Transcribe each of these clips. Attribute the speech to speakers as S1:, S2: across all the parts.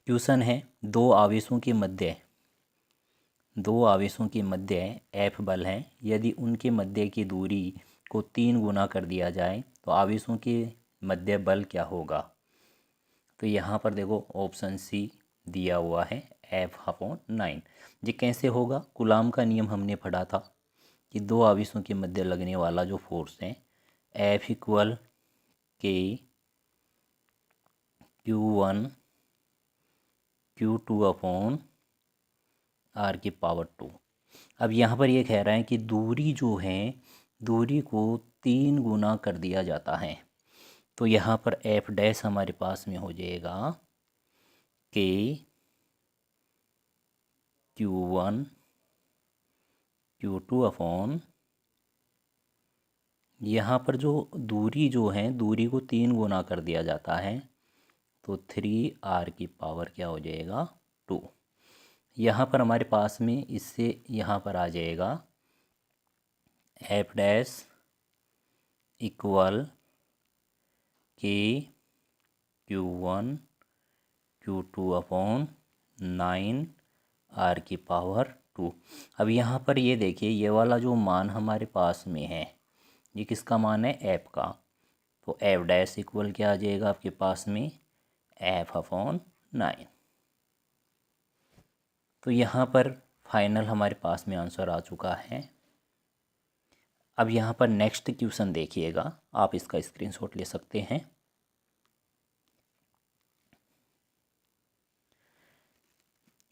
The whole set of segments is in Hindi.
S1: क्वेश्चन है दो आवेशों के मध्य एफ बल है। यदि उनके मध्य की दूरी को 3 गुना कर दिया जाए तो आवेशों के मध्य बल क्या होगा। तो यहाँ पर देखो ऑप्शन सी दिया हुआ है F/9। ये कैसे होगा, कूलाम का नियम हमने पढ़ा था कि दो आवेशों के मध्य लगने वाला जो फोर्स है F = K Q1 Q2/R⁴। अब यहाँ पर ये कह रहा है कि दूरी जो है, दूरी को 3 गुना कर दिया जाता है। तो यहाँ पर F डैश हमारे पास में हो जाएगा K Q1 Q2/, यहाँ पर जो दूरी जो है, दूरी को 3 गुना कर दिया जाता है तो 3R⁴ क्या हो जाएगा 2। यहाँ पर हमारे पास में इससे यहाँ पर आ जाएगा F dash = K Q1 Q2/9R⁴। अब यहाँ पर ये देखिए, ये वाला जो मान हमारे पास में है ये किसका मान है, F का। तो F डैश = क्या आ जाएगा आपके पास में F/9। तो यहाँ पर फाइनल हमारे पास में आंसर आ चुका है। अब यहाँ पर नेक्स्ट क्वेश्चन देखिएगा, आप इसका स्क्रीनशॉट ले सकते हैं।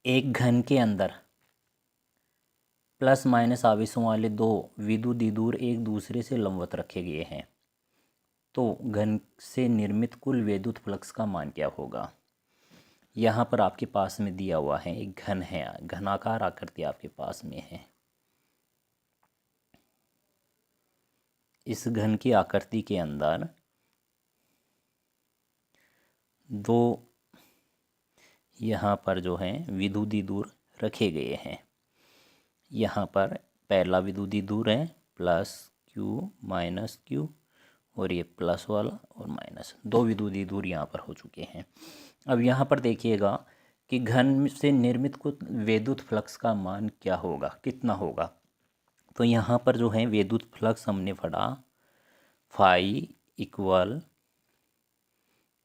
S1: एक घन के अंदर प्लस माइनस आवेशों वाले दो विद्युत द्विध्रुव एक दूसरे से लंबवत रखे गए हैं, तो घन से निर्मित कुल विद्युत फ्लक्स का मान क्या होगा। यहाँ पर आपके पास में दिया हुआ है, एक घन है, घनाकार आकृति आपके पास में है। इस घन की आकृति के अंदर दो यहाँ पर जो है विद्युत द्विध्रुव रखे गए हैं। यहाँ पर पहला विद्युत द्विध्रुव है +Q -Q, और ये प्लस वाला और माइनस, दो विद्युत द्विध्रुव यहाँ पर हो चुके हैं। अब यहाँ पर देखिएगा कि घन से निर्मित कुछ विद्युत फ्लक्स का मान क्या होगा, कितना होगा। तो यहाँ पर जो है विद्युत फ्लक्स हमने पढ़ा फाई =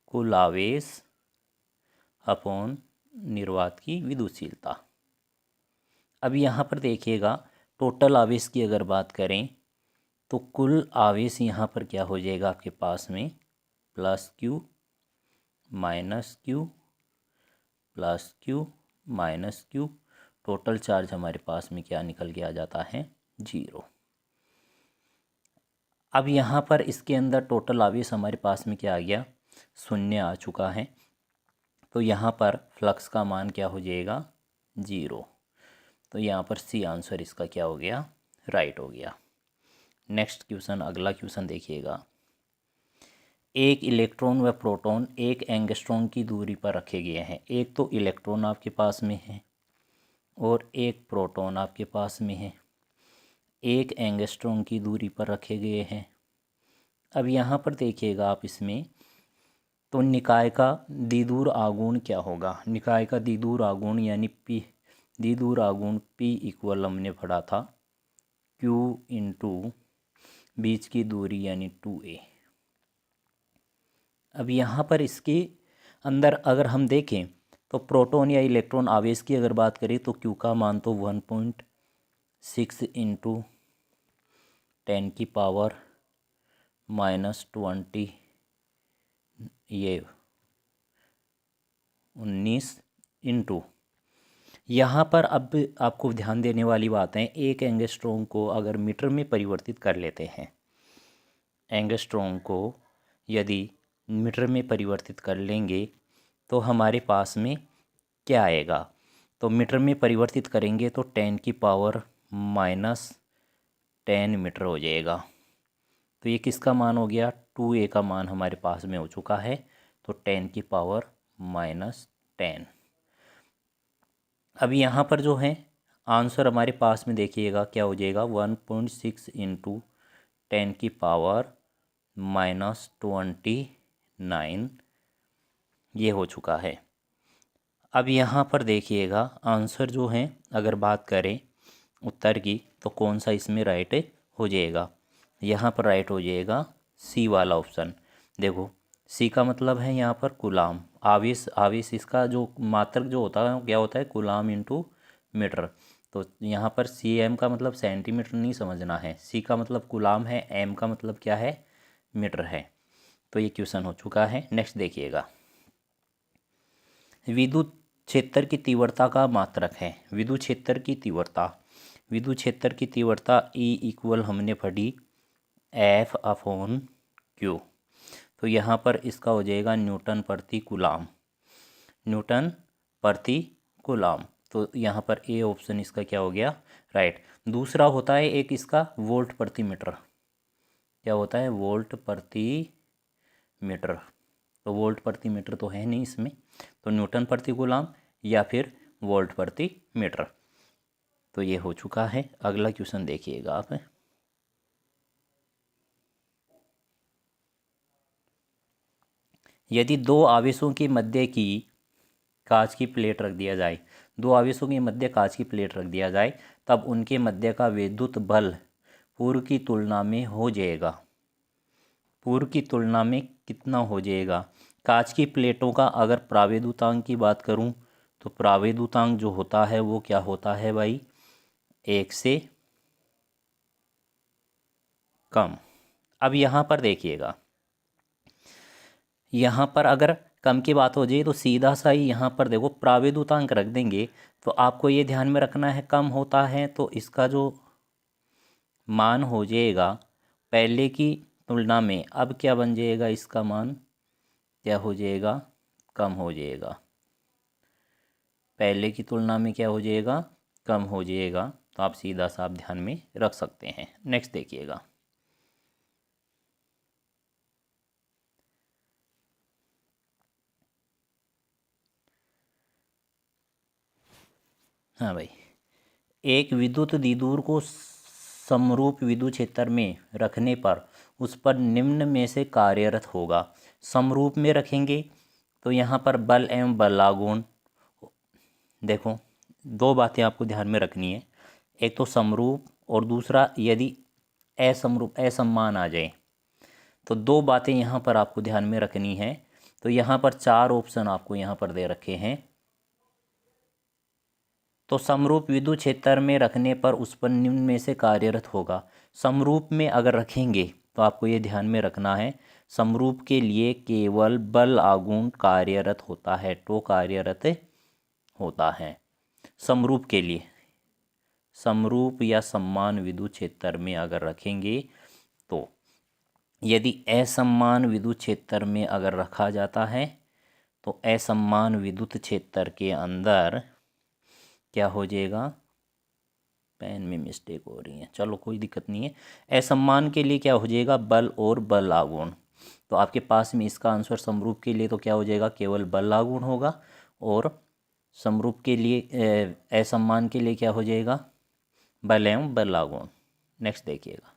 S1: कुल आवेश अपॉन निर्वात की विद्युतशीलता। अब यहाँ पर देखिएगा टोटल आवेश की अगर बात करें तो कुल आवेश यहाँ पर क्या हो जाएगा आपके पास में +Q -Q +Q -Q, total charge हमारे पास में क्या निकल के आ जाता है 0। अब यहाँ पर इसके अंदर टोटल आवेश हमारे पास में क्या आ गया, 0 आ चुका है। तो यहाँ पर फ्लक्स का मान क्या हो जाएगा 0। तो यहाँ पर सी आंसर इसका क्या हो गया, राइट हो गया। नेक्स्ट क्वेश्चन, अगला क्वेश्चन देखिएगा। एक इलेक्ट्रॉन व प्रोटॉन एक एंगस्ट्रॉम की दूरी पर रखे गए हैं। एक तो इलेक्ट्रॉन आपके पास में है और एक प्रोटॉन आपके पास में है, एक एंगस्ट्रॉम की दूरी पर रखे गए हैं। अब यहाँ पर देखिएगा आप इसमें, तो निकाय का द्विध्रुव आघूर्ण क्या होगा। निकाय का द्विध्रुव आघूर्ण यानी P, द्विध्रुव आघूर्ण P = हमने पढ़ा था Q × बीच की दूरी यानी 2a। अब यहाँ पर इसके अंदर अगर हम देखें तो प्रोटॉन या इलेक्ट्रॉन आवेश की अगर बात करें तो Q का मान तो 1.6 × 10⁻⁻20 ये 19 इंटू, यहाँ पर अब आपको ध्यान देने वाली बात है, एक एंगस्ट्रॉम को अगर मीटर में परिवर्तित कर लेते हैं, एंगस्ट्रॉम को यदि मीटर में परिवर्तित कर लेंगे तो हमारे पास में क्या आएगा। तो मीटर में परिवर्तित करेंगे तो 10⁻−10 मीटर हो जाएगा। तो ये किसका मान हो गया, 2a का मान हमारे पास में हो चुका है। तो 10⁻−10। अब यहाँ पर जो है आंसर हमारे पास में देखिएगा क्या हो जाएगा, 1.6 × 10⁻⁻29 ये हो चुका है। अब यहाँ पर देखिएगा आंसर जो है अगर बात करें उत्तर की तो कौन सा इसमें राइट हो जाएगा। यहाँ पर राइट हो जाएगा सी वाला ऑप्शन। देखो सी का मतलब है यहाँ पर कूलाम, आवेश, आवेश इसका जो मात्रक जो होता है वो क्या होता है, कूलाम इंटू मीटर। तो यहाँ पर सी एम का मतलब सेंटीमीटर नहीं समझना है, सी का मतलब कूलाम है, एम का मतलब क्या है, मीटर है। तो ये क्वेश्चन हो चुका है। नेक्स्ट देखिएगा, विद्युत क्षेत्र की तीव्रता का मात्रक है। विद्युत क्षेत्र की तीव्रता, विद्युत क्षेत्र की तीव्रता E इक्वल हमने पढ़ी एफ अपॉन क्यू। तो यहाँ पर इसका हो जाएगा न्यूटन प्रति कूलाम, न्यूटन प्रति कूलाम। तो यहाँ पर ए ऑप्शन इसका क्या हो गया, राइट। दूसरा होता है एक इसका वोल्ट प्रति मीटर, क्या होता है, वोल्ट प्रति मीटर। तो वोल्ट प्रति मीटर तो है नहीं इसमें, तो न्यूटन प्रति कूलाम या फिर वोल्ट प्रति मीटर। तो ये हो चुका है। अगला क्वेश्चन देखिएगा आप, यदि दो आवेशों के मध्य की कांच की प्लेट रख दिया जाए, दो आवेशों के मध्य कांच की प्लेट रख दिया जाए, तब उनके मध्य का विद्युत बल पूर्व की तुलना में हो जाएगा, पूर्व की तुलना में कितना हो जाएगा। कांच की प्लेटों का अगर प्रावैद्युतांक की बात करूं तो प्रावैद्युतांक जो होता है वो क्या होता है भाई, 1 से कम। अब यहाँ पर देखिएगा, यहाँ पर अगर कम की बात हो जाए तो सीधा सा ही यहाँ पर देखो प्रावैद्युतांक रख देंगे। तो आपको ये ध्यान में रखना है कम होता है तो इसका जो मान हो जाएगा पहले की तुलना में, अब क्या बन जाएगा, इसका मान क्या हो जाएगा, कम हो जाएगा, पहले की तुलना में क्या हो जाएगा, कम हो जाएगा। तो आप सीधा सा आप ध्यान में रख सकते हैं। नेक्स्ट देखिएगा, हाँ भाई, एक विद्युत द्विध्रुव को समरूप विद्युत क्षेत्र में रखने पर उस पर निम्न में से कार्यरत होगा। समरूप में रखेंगे तो यहाँ पर बल एवं बलागुण, देखो दो बातें आपको ध्यान में रखनी है, एक तो समरूप और दूसरा यदि असमरूप, असमान आ जाए तो दो बातें यहाँ पर आपको ध्यान में रखनी है। तो यहाँ पर 4 ऑप्शन आपको यहाँ पर दे रखे हैं। तो समरूप विद्युत क्षेत्र में रखने पर उस पर निम्न में से कार्यरत होगा। समरूप में अगर रखेंगे तो आपको ये ध्यान में रखना है, समरूप के लिए केवल बल आघूर्ण कार्यरत होता है, तो कार्यरत होता है समरूप के लिए। समरूप या समान विद्युत क्षेत्र में अगर रखेंगे तो, यदि असमान विद्युत क्षेत्र में अगर रखा जाता है तो असमान विद्युत क्षेत्र के अंदर क्या हो जाएगा, पेन में मिस्टेक हो रही है, चलो कोई दिक्कत नहीं है। असमान के लिए क्या हो जाएगा, बल और बल आघूर्ण। तो आपके पास में इसका आंसर समरूप के लिए तो क्या हो जाएगा, केवल बल आघूर्ण होगा, और समरूप के लिए असमान के लिए क्या हो जाएगा, बल एवं बल आघूर्ण। नेक्स्ट देखिएगा,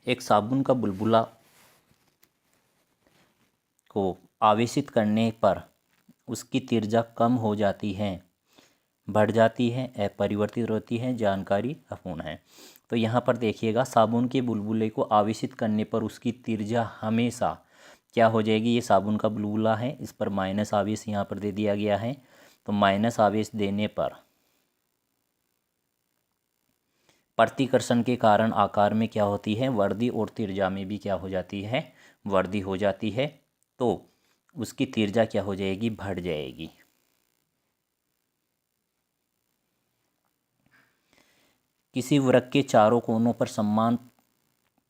S1: एक साबुन का बुलबुला को आवेशित करने पर उसकी त्रिज्या कम हो जाती है, बढ़ जाती है, अपरिवर्तित होती है, जानकारी अपूर्ण है। तो यहाँ पर देखिएगा साबुन के बुलबुले को आवेशित करने पर उसकी त्रिज्या हमेशा क्या हो जाएगी, ये साबुन का बुलबुला है, इस पर माइनस आवेश यहाँ पर दे दिया गया है। तो माइनस आवेश देने पर प्रतिकर्षण के कारण आकार में क्या होती है, वृद्धि, और त्रिज्या में भी क्या हो जाती है, वृद्धि हो जाती है। तो उसकी त्रिज्या क्या हो जाएगी, बढ़ जाएगी। किसी वृत्त के चारों कोनों पर समान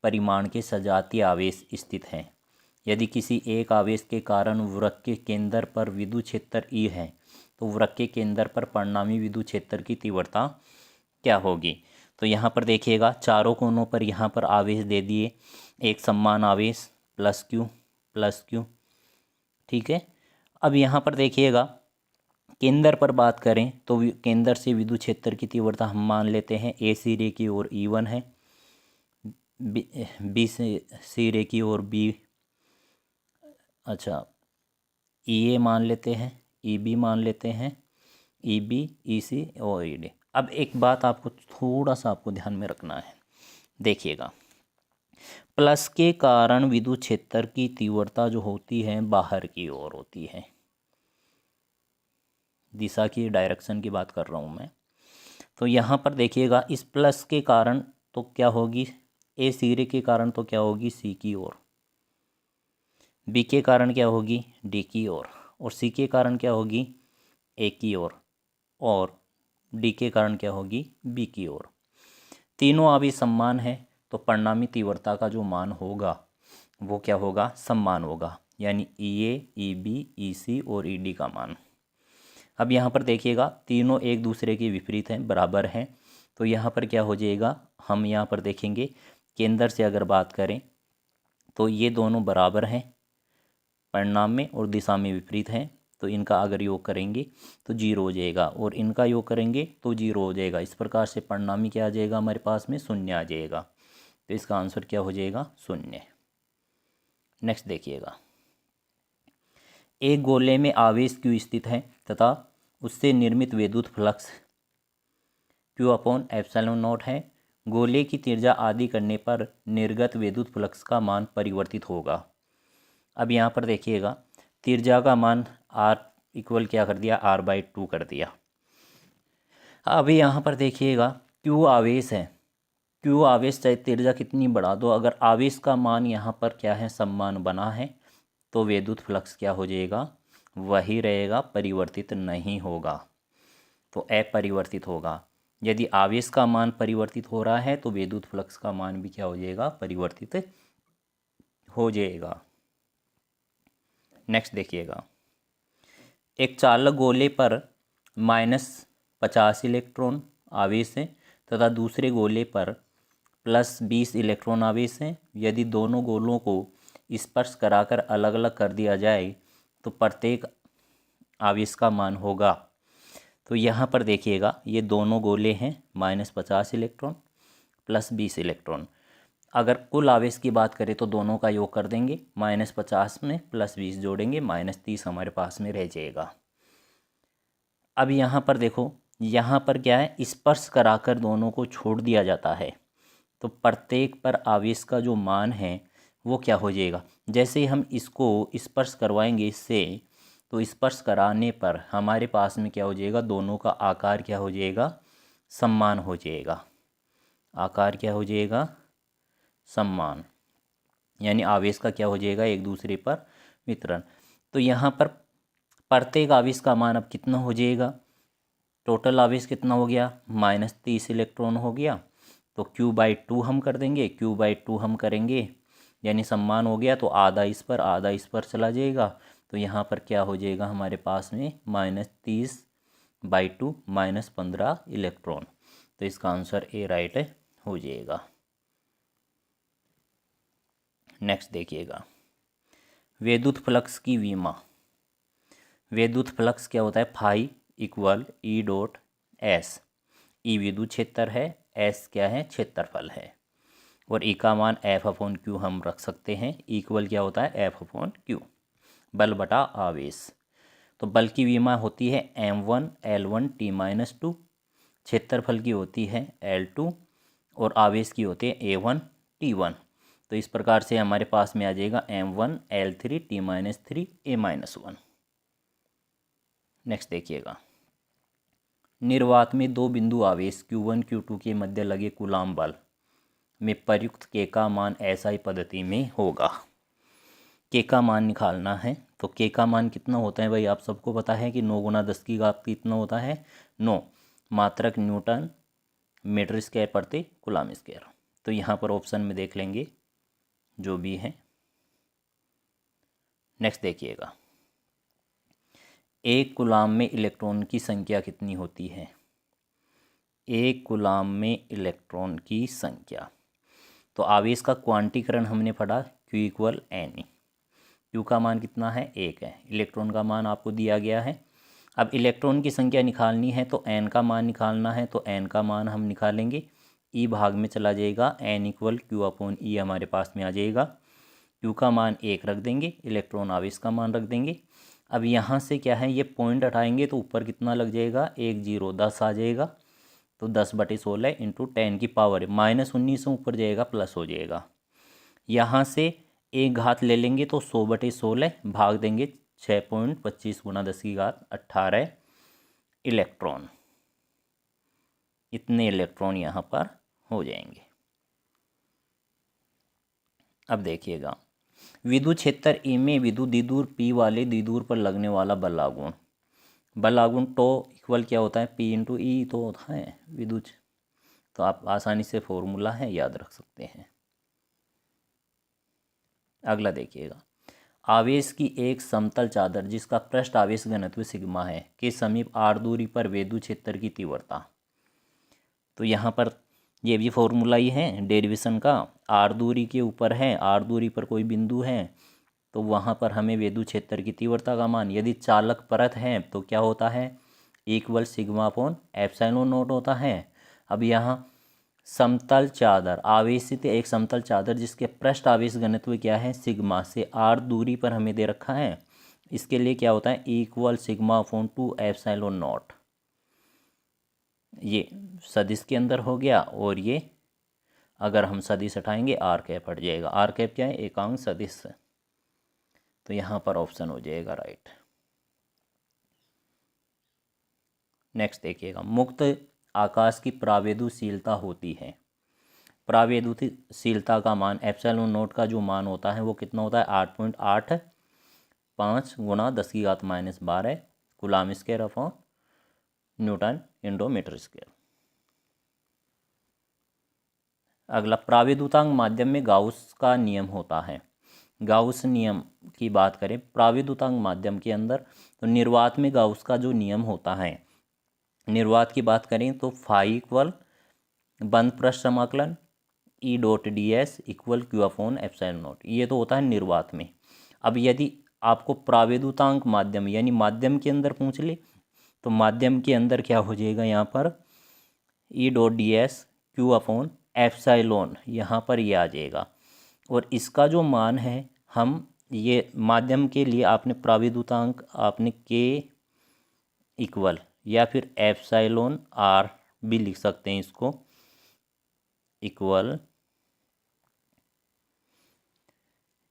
S1: परिमाण के सजातीय आवेश स्थित हैं। यदि किसी एक आवेश के कारण वृत्त के केंद्र पर विद्युत क्षेत्र E है तो वृत्त के केंद्र पर परिणामी विद्युत क्षेत्र की तीव्रता क्या होगी। तो यहाँ पर देखिएगा चारों कोनों पर यहाँ पर आवेश दे दिए, एक समान आवेश प्लस क्यू, ठीक है। अब यहाँ पर देखिएगा केंद्र पर बात करें तो केंद्र से विद्युत क्षेत्र की तीव्रता हम मान लेते हैं ए सिरे की ओर E1 है, बी से सी रे की और बी, अच्छा ई ए मान लेते हैं, ई बी मान लेते हैं, ई बी, ई सी और ई डी। अब एक बात आपको थोड़ा सा आपको ध्यान में रखना है, देखिएगा प्लस के कारण विद्युत क्षेत्र की तीव्रता जो होती है बाहर की ओर होती है, दिशा की डायरेक्शन की बात कर रहा हूँ मैं। तो यहाँ पर देखिएगा इस प्लस के कारण तो क्या होगी, ए सिरे के कारण तो क्या होगी सी की ओर, बी के कारण क्या होगी डी की ओर, और सी के कारण क्या होगी ए की ओर, और डी के कारण क्या होगी बी की ओर। तीनों अभी समान है तो परिणामी तीव्रता का जो मान होगा वो क्या होगा, समान होगा, यानी ई ए, ई बी, ई सी और ई डी का मान। अब यहाँ पर देखिएगा तीनों एक दूसरे के विपरीत हैं, बराबर हैं, तो यहाँ पर क्या हो जाएगा, हम यहाँ पर देखेंगे केंद्र से अगर बात करें तो ये दोनों बराबर हैं परिणाम में और दिशा में विपरीत हैं, तो इनका अगर योग करेंगे तो जीरो हो जाएगा, और इनका योग करेंगे तो जीरो हो जाएगा। इस प्रकार से परिणामी क्या आ जाएगा हमारे पास में, शून्य आ जाएगा। तो इसका आंसर क्या हो जाएगा, शून्य। नेक्स्ट देखिएगा, एक गोले में आवेश क्यू स्थित है तथा उससे निर्मित विद्युत flux Q upon epsilon not है। गोले की त्रिज्या आदि करने पर निर्गत विद्युत फ्लक्स का मान परिवर्तित होगा। अब यहाँ पर देखिएगा त्रिज्या का मान r इक्वल क्या कर दिया, r/2 कर दिया। अभी यहाँ पर देखिएगा क्यू आवेश है, क्यू आवेश चाहे त्रिज्या कितनी बढ़ा दो, अगर आवेश का मान यहाँ पर क्या है समान बना है तो विद्युत फ्लक्स क्या हो जाएगा, वही रहेगा, परिवर्तित नहीं होगा, तो अपरिवर्तित होगा। यदि आवेश का मान परिवर्तित हो रहा है तो विद्युत फ्लक्स का मान भी क्या हो जाएगा, परिवर्तित हो जाएगा। नेक्स्ट देखिएगा, एक चालक गोले पर -50 इलेक्ट्रॉन आवेश है तथा दूसरे गोले पर +20 इलेक्ट्रॉन आवेश है। यदि दोनों गोलों को स्पर्श कराकर अलग अलग कर दिया जाए तो प्रत्येक आवेश का मान होगा। तो यहाँ पर देखिएगा ये दोनों गोले हैं, -50 इलेक्ट्रॉन +20 इलेक्ट्रॉन। अगर कुल आवेश की बात करें तो दोनों का योग कर देंगे, -50 में +20 जोड़ेंगे, -30 हमारे पास में रह जाएगा। अब यहाँ पर देखो, यहाँ पर क्या है, स्पर्श कराकर दोनों को छोड़ दिया जाता है, तो प्रत्येक पर आवेश का जो मान है वो क्या हो जाएगा, जैसे ही हम इसको स्पर्श करवाएंगे इससे, तो स्पर्श कराने पर हमारे पास में क्या हो जाएगा, दोनों का आकार क्या हो जाएगा, समान हो जाएगा। आकार क्या हो जाएगा, समान, यानी आवेश का क्या हो जाएगा, एक दूसरे पर वितरण। तो यहाँ पर प्रत्येक आवेश का मान अब कितना हो जाएगा, टोटल आवेश कितना हो गया, -30 इलेक्ट्रॉन हो गया, तो Q/2 हम कर देंगे, Q/2 हम करेंगे यानी सम्मान हो गया, तो आधा इस पर चला जाएगा, तो यहाँ पर क्या हो जाएगा हमारे पास में -30/2 -15 इलेक्ट्रॉन। तो इसका आंसर ए राइट हो जाएगा। नेक्स्ट देखिएगा, विद्युत फ्लक्स की विमा। विद्युत फ्लक्स क्या होता है, फाई इक्वल E.S। ई विद्युत क्षेत्र है, एस क्या है, क्षेत्रफल है, और ई का मान F/Q हम रख सकते हैं, इक्वल क्या होता है F/Q, बल बटा आवेश। तो बल की विमा होती है m1 L1 T-2, क्षेत्रफल की होती है L2, और आवेश की होती है A1 T1। तो इस प्रकार से हमारे पास में आ जाएगा m1 L3 T-3 A-1। Next देखिएगा, निर्वात में दो बिंदु आवेश Q1 Q2 के मध्य लगे कूलाम बल में प्रयुक्त के का मान SI पद्धति में होगा। के का मान निकालना है, तो के का मान कितना होता है भाई, आप सबको पता है कि 9 × 10 की घात कितना होता है, 9 मात्रक न्यूटन मीटर स्क्वायर प्रति कूलाम स्क्वायर। तो यहाँ पर ऑप्शन में देख लेंगे जो भी है। नेक्स्ट देखिएगा, एक कूलाम में इलेक्ट्रॉन की संख्या कितनी होती है, एक कूलाम में इलेक्ट्रॉन की संख्या। तो आवेश का क्वांटीकरण हमने पढ़ा Q = Ne। Q का मान कितना है, 1 है, इलेक्ट्रॉन का मान आपको दिया गया है। अब इलेक्ट्रॉन की संख्या निकालनी है तो N का मान निकालना है, तो N का मान हम निकालेंगे ई भाग में चला जाएगा, एन इक्वल क्यू अपॉन ई हमारे पास में आ जाएगा। क्यू का मान 1 रख देंगे, इलेक्ट्रॉन आवेश का मान रख देंगे। अब यहाँ से क्या है, ये पॉइंट हटाएंगे तो ऊपर कितना लग जाएगा, 1 0 10 आ जाएगा। तो 10/16 इंटू 10 की पावर -19 से ऊपर जाएगा, प्लस हो जाएगा। यहाँ से एक घात ले लेंगे तो 100/16 भाग देंगे 6.25 × 10⁻18 इलेक्ट्रॉन। इतने इलेक्ट्रॉन यहाँ पर हो जाएंगे। अब देखिएगा, विद्युत क्षेत्र ए में विद्युत द्विध्रुव पी वाले द्विध्रुव पर लगने वाला बलागुण, बलागुण टो इक्वल क्या होता है, पी इंटू ई तो होता है विद्युत। तो आप आसानी से फॉर्मूला है याद रख सकते हैं। अगला देखिएगा, आवेश की एक समतल चादर जिसका पृष्ठ आवेश घनत्व सिग्मा है के समीप आर दूरी पर विद्युत क्षेत्र की तीव्रता। तो यहाँ पर ये भी फॉर्मूला ही है डेरिवेशन का। आर दूरी के ऊपर है, आर दूरी पर कोई बिंदु है तो वहाँ पर हमें विद्युत क्षेत्र की तीव्रता का मान, यदि चालक परत है तो क्या होता है, equal sigma upon epsilon not होता है। अब यहाँ समतल चादर, आवेशित एक समतल चादर जिसके पृष्ठ आवेश घनत्व क्या है, सिग्मा, से आर दूरी पर हमें दे रखा है। इसके लिए क्या होता है, equal sigma upon 2 epsilon not. ये सदिश के अंदर हो गया, और ये अगर हम सदिश हटाएंगे आर कैप हट जाएगा। आर कैप क्या है, एकांक सदिश। तो यहाँ पर ऑप्शन हो जाएगा राइट। नेक्स्ट देखिएगा, मुक्त आकाश की प्रावेदुशीलता होती है। प्रावेदुशीलता का मान एप्सिलॉन नॉट का जो मान होता है वो कितना होता है, 8.85 × 10⁻12 coulomb square upon newton into metre square. अगला, प्राविद्युतांक माध्यम में गाउस का नियम होता है। गाउस नियम की बात करें प्राविद्युतांक माध्यम के अंदर, तो निर्वात में गाउस का जो नियम होता है, निर्वात की बात करें तो फाई इक्वल बंद पृष्ठ समाकलन E dot D S equal Q upon epsilon not. ये तो होता है निर्वात में। अब यदि आपको प्राविद्युतांक माध्यम यानी माध्यम के अंदर पूछ ले तो माध्यम के अंदर क्या हो जाएगा, यहाँ पर E dot D S Q upon epsilon, यहाँ पर ये आ जाएगा। और इसका जो मान है, हम ये माध्यम के लिए आपने प्राविद्युतांक आपने के इक्वल या फिर एप्सिलॉन आर भी लिख सकते हैं, इसको इक्वल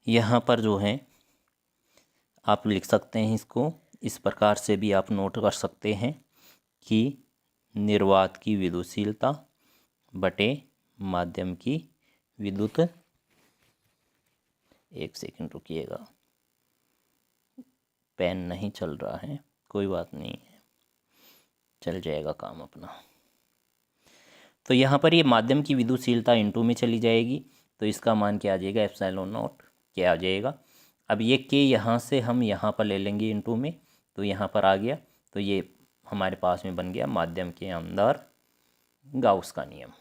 S1: यहाँ पर जो है आप लिख सकते हैं, इसको इस प्रकार से भी आप नोट कर सकते हैं कि निर्वात की विद्युतशीलता बटे माध्यम की विद्युत, एक सेकंड रुकिएगा, पेन नहीं चल रहा है, कोई बात नहीं है, चल जाएगा काम अपना। तो यहाँ पर ये माध्यम की विद्युतशीलता इनटू में चली जाएगी, तो इसका मान क्या आ जाएगा, एप्सिलॉन नॉट क्या आ जाएगा। अब ये के यहाँ से हम यहाँ पर ले लेंगे इनटू में, तो यहाँ पर आ गया, तो ये हमारे पास में बन गया माध्यम के अंदर गाउस का नियम।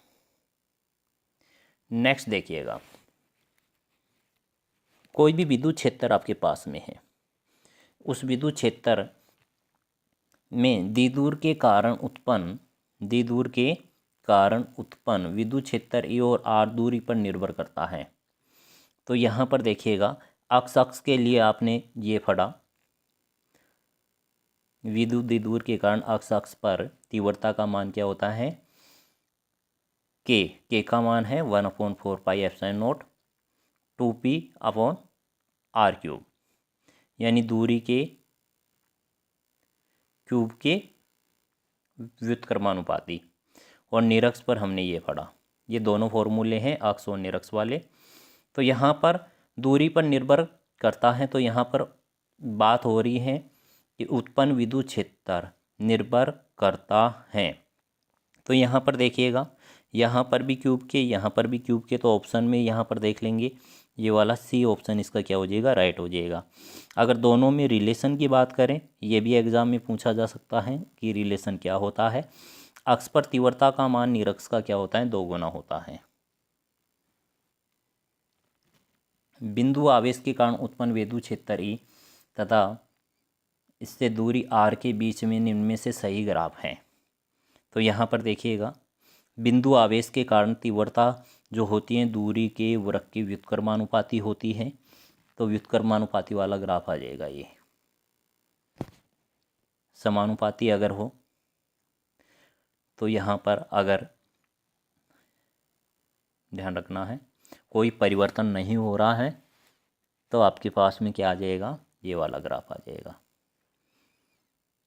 S1: नेक्स्ट देखिएगा, कोई भी विद्युत क्षेत्र आपके पास में है, उस विद्युत क्षेत्र में द्विध्रुव के कारण उत्पन्न विद्युत क्षेत्र ए और आर दूरी पर निर्भर करता है। तो यहाँ पर देखिएगा, अक्ष के लिए आपने ये पढ़ा, विद्युत द्विध्रुव के कारण अक्ष पर तीव्रता का मान क्या होता है, के का मान है 1/4 pi epsilon naught 2p upon R cube, यानी दूरी के क्यूब के व्युत्क्रमानुपाती। और निरक्ष पर हमने ये पढ़ा, ये दोनों फॉर्मूले हैं अक्ष और निरक्ष वाले। तो यहाँ पर दूरी पर निर्भर करता है, तो यहाँ पर बात हो रही है कि उत्पन्न विद्युत क्षेत्र निर्भर करता है। तो यहाँ पर देखिएगा, यहाँ पर भी क्यूब के, यहाँ पर भी क्यूब के, तो ऑप्शन में यहाँ पर देख लेंगे, ये वाला सी ऑप्शन इसका क्या हो जाएगा, राइट हो जाएगा। अगर दोनों में रिलेशन की बात करें, ये भी एग्जाम में पूछा जा सकता है कि रिलेशन क्या होता है। अक्ष पर तीव्रता का मान निरक्ष का क्या होता है, 2 गुना होता है। बिंदु आवेश के कारण उत्पन्न विद्युत क्षेत्र ई तथा इससे दूरी आर के बीच में निम्न में से सही ग्राफ है। तो यहाँ पर देखिएगा, बिंदु आवेश के कारण तीव्रता जो होती है दूरी के वृत्त की व्युत्क्रमानुपाती होती है। तो व्युत्क्रमानुपाती वाला ग्राफ आ जाएगा ये। समानुपाती अगर हो तो यहाँ पर अगर ध्यान रखना है कोई परिवर्तन नहीं हो रहा है तो आपके पास में क्या आ जाएगा, ये वाला ग्राफ आ जाएगा।